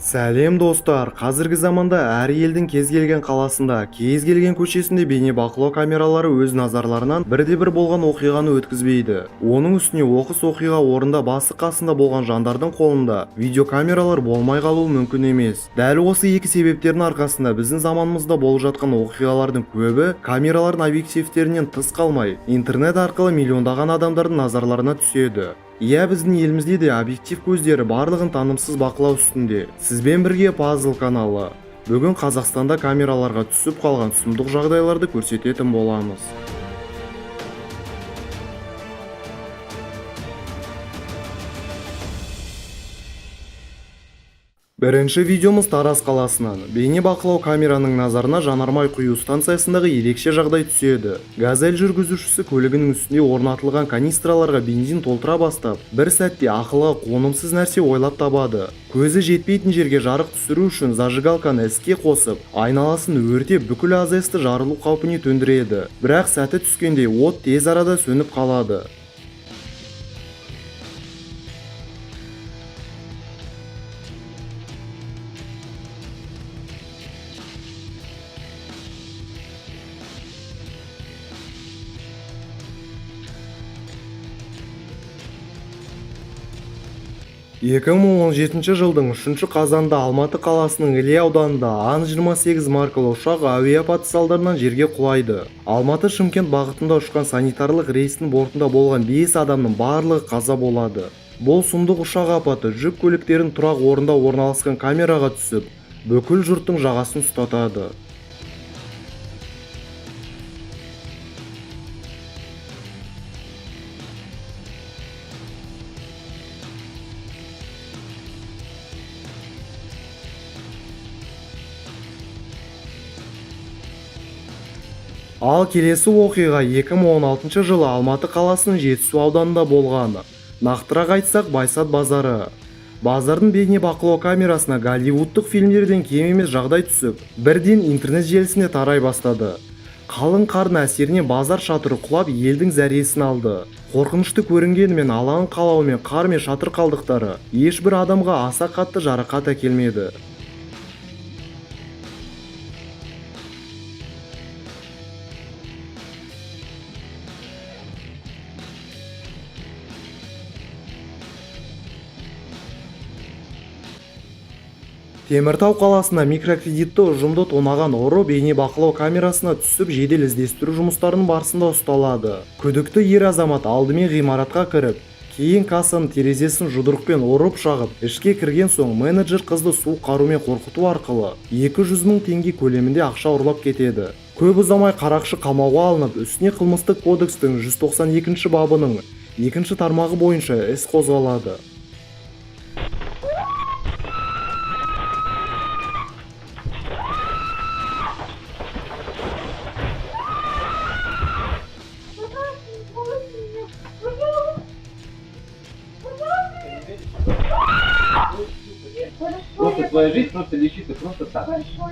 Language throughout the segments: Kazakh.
Сәлем достар, қазіргі заманда әр елдің кез келген қаласында, кез келген көшесінде бейнебақылау камералары өз назарларынан бірде-бір болған оқиғаны өткізбейді. Оның үстіне оқыс оқиға орнында басы қасында болған жандардың қолында видеокамералар болмай қалуы мүмкін емес. Дәл осы екі себептердің арқасында біздің заманымызда болып жатқан оқиғалардың көбі камералардың объективтерінен тыс қалмай, интернет арқылы миллиондаған адамдардың назарларына түседі. Иә, біздің елімізде де объектив көздері барлығын танымсыз бақылау үстінде. Сізбен бірге Пазл каналы. Бүгін Қазақстанда камераларға түсіп қалған сұмдық жағдайларды көрсететін боламыз. Бірінші видеомыз Тараз қаласынан. Бейнебақылау камераның назарына жанармай құю станциясындағы ерекше жағдай түседі. Газель жүргізушісі көлігінің үстінде орнатылған канистраларға бензин толтыра бастап, бір сәтте ақылға қонымсыз нәрсе ойлап табады. Көзі жетпейтін жерге жарық түсіру үшін зажигалканы іске қосып, айналасын өртеп, бүкіл АЗС-ті жарылу қаупіне төндіреді. Бірақ сәті түскенде от тез арада сөніп қалады. Екі мың он жетінші жылдың 3 қазанда Алматы қаласының Іле ауданында Ан-28 маркалы ұшақ әуе апаты салдарынан жерге құлайды. Алматы-Шымкент бағытында ұшқан санитарлық рейстің бортында болған 5 адамның барлығы қаза болады. Бұл сұмдық ұшақ апаты жүк көліктерінің тұрақ орнында орналасқан камераға түсіп, бүкіл жұрттың жағасын ұстатады. Ал келесі оқиға 2016 жылы Алматы қаласының Жетісу ауданында болған. Нақтырақ айтсақ, Байсат базары. Базардың бейнебақылау камерасына голливудтық фильмдерден кем емес жағдай түсіп, бірден интернет желісіне тарай бастады. Қалың қардың әсеріне базар шатыры құлап, елдің зәресін алды. Қорқынышты көрінгенімен алаң қалауымен қар мен шатыр қалдықтары ешбір адамға аса қатты жарақат әкелмеді. Теміртау қаласында микрокредитті ұжымды тонаған ұры бейнебақылау камерасына түсіп, жедел іздестіру жұмыстарының барысында ұсталады. Күдікті ер азамат алдымен ғимаратқа кіріп, кейін кассаның терезесін жұдырықпен ұрып шағып, ішке кірген соң менеджер қызды суық қарумен қорқыту арқылы 200 мың теңге көлемінде ақша ұрлап кетеді. Көп ұзамай қарақшы қамауға алынып, үстіне қылмыстық кодекстің 192 бабының 2 тармағы бойынша іс қозғалады. Просто твоя жизнь просто лечится просто так.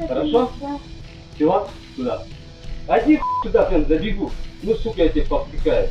Хорошо? Все? Туда. Иди сюда, прям забегу. Ну, сука, я тебе повтыкаю.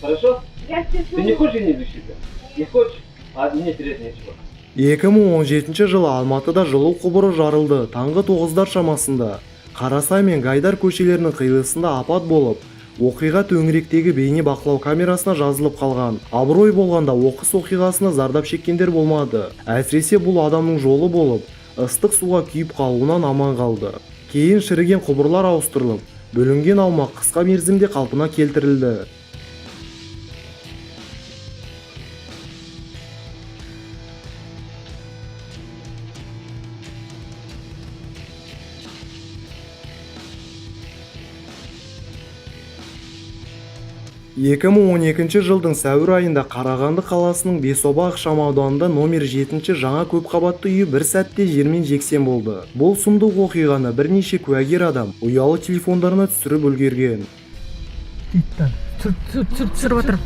Хорошо? Ты не хочешь не лечиться? Не хочешь? А мне терять нечего. 2017 жылы Алматыда жылу құбыры жарылды. Таңғы 9-дар шамасында Қарасай мен Гайдар көшелерінің қиылысында апат болып, оқиға төңіректегі бейнебақылау камерасына жазылып қалған. Абырой болғанда оқыс оқиғасына зардап шеккендер болмады. Әсіресе бұл адамның жолы болып, ыстық суға күйіп қалуынан аман қалды. Кейін шіріген құбырлар ауыстырылып, бөлінген аумақ қысқа мерзімде қалпына келтірілді. Екі мың 12 жылдың сәуір айында Қарағанды қаласының Бесоба ықшамауданында номер 7 жаңа көпқабатты үйі бір сәтте жермен жексен болды. Бұл сұмдық оқиғаны бірнеше куәгер адам ұялы телефондарына түсіріп үлгерген. Түсіріп отыр.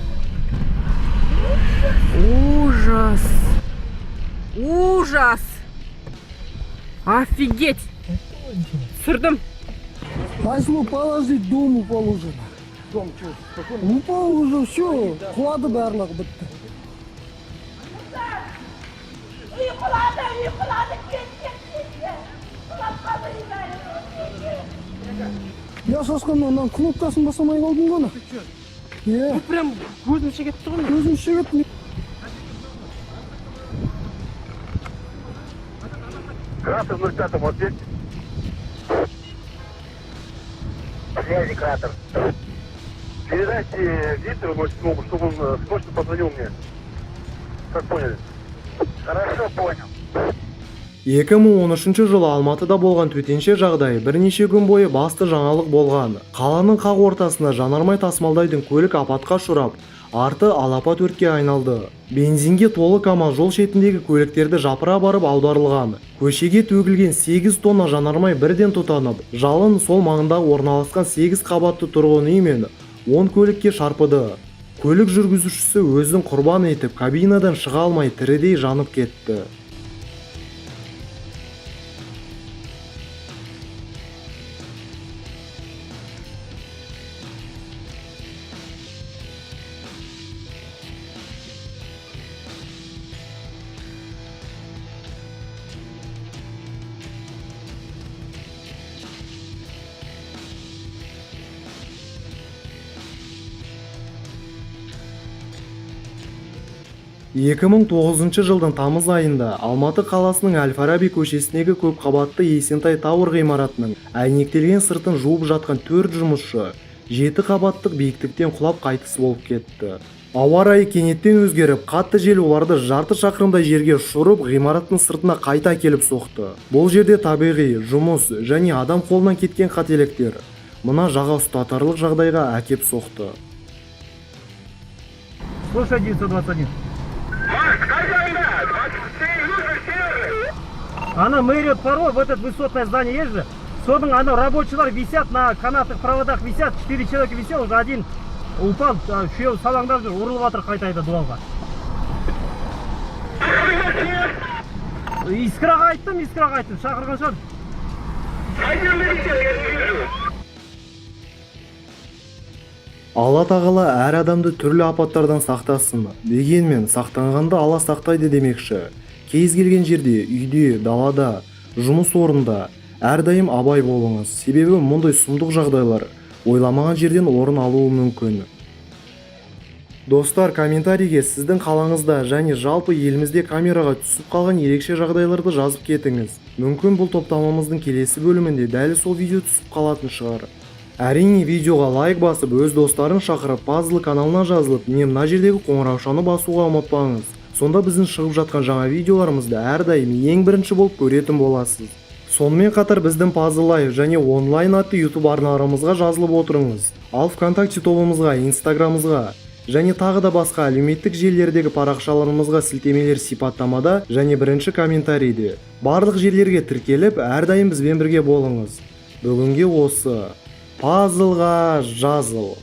Ужас! Ужас! Офигеть! Түсірдім. Возьму, положить, дому положено. Упал уже, все, құлады барлығы бітті. Үй құлады, Я шашқаннан мына кнопкасын басамай қалдым ғана. Иә, Прям көзім шегетті ғой. көзім шегіп. Кратер 05, вот здесь. Связи кратер. Передайте Виктору 07, чтобы он срочно позвонил мне. Как поняли? Хорошо, понял. 2013 жылы Алматыда болған төтенше жағдай бірнеше күн бойы басты жаңалық болған. Қаланың қақ ортасында жанармай тасымалдайтын көлік апатқа ұшырап, арты алапат өртке айналды. Бензинге толы КамАЗ жол шетіндегі көліктерді жапыра барып аударылған. Көшеге төгілген 8 тонна жанармай бірден тұтанып, жалын сол маңында орналасқан 8 қабатты тұрғын үй мен 10 көлікке шарпыды. Көлік жүргізушісі өзін құрбан етіп, кабинадан шыға алмай тірідей жанып кетті. Екі 2009 жылдың тамыз айында Алматы қаласының Әл-Фараби көшесіндегі көпқабатты Есентай Тауэр ғимаратының әйнектелген сыртын жуып жатқан 4 жұмысшы 7 қабаттық биіктіктен құлап қайтыс болып кетті. Ауа райы кенеттен өзгеріп, қатты жел оларды жарты шақырымдай жерге ұшырып, ғимараттың сыртына қайта келіп соқты. Бұл жерде табиғи, жұмыс және адам қолынан кеткен қателіктер мына жаға ұстатарлық жағдайға әкеп соқты. Слушай, 921. Она мэрия порой в это высотное здание есть же. Содан она рабочие висят на канатных проводах, висят, 4 человека висел, уже один упал, үшеуі салаңдап жүр, ұрылып жатыр қайтайды дуалға. Искраға айттым, шақырған шығар. Алла тағала әр адамды түрлі апаттардан сақтасын. Дегенмен сақтанғанды Алла сақтайды демекші. Кез келген жерде, үйде, далада, жұмыс орнында әрдайым абай болыңыз. Себебі мұндай сұмдық жағдайлар ойламаған жерден орын алуы мүмкін. Достар, комментарийге сіздің қалаңызда және жалпы елімізде камераға түсіп қалған ерекше жағдайларды жазып кетіңіз. Мүмкін бұл топтамамыздың келесі бөлімінде дәл сол видео түсіп қалатын шығар. Әрине, видеоға лайк басып, өз достарын шақырып, Пазлы каналына жазылып, не мына жердегі қоңыраушаны басуға ұмытпаңыз. Сонда біздің шығып жатқан жаңа видеоларымызды әрдайым ең бірінші болып көретін боласыз. Сонымен қатар біздің Puzzle Live және онлайн атты YouTube арналарымызға жазылып отырыңыз. Ал ВКонтакте тобымызға, Инстаграмымызға және тағы да басқа әлеуметтік желілердегі парақшаларымызға сілтемелер сипаттамада және бірінші комментарийде. Барлық жерлерге тіркеліп, әрдайым бізбен бірге болыңыз. Бүгінге осы. Puzzleға жазыл.